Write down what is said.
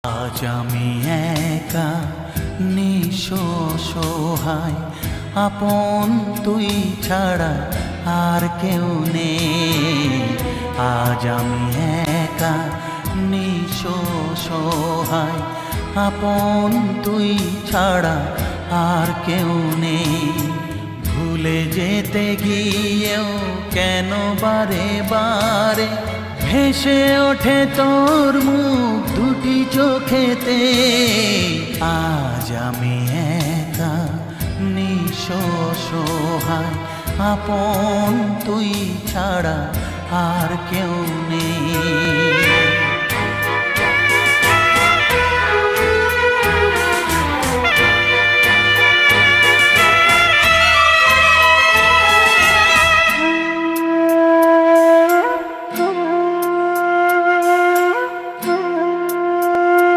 আজ আমি একা নিঃসহায়, আপন তুই ছাড়া আর কেউ নেই। আজ আমি একা নিঃসহায়, আপন তুই ছাড়া আর কেউ নেই। ভুলে যেতে গিয়েও কেন বারে বারে ভেসে ওঠে তোর মুখ দুটি চোখেতে। আজ আমি একা নিঃসহায়, আপন তুই ছাড়া আর কেউ নেই।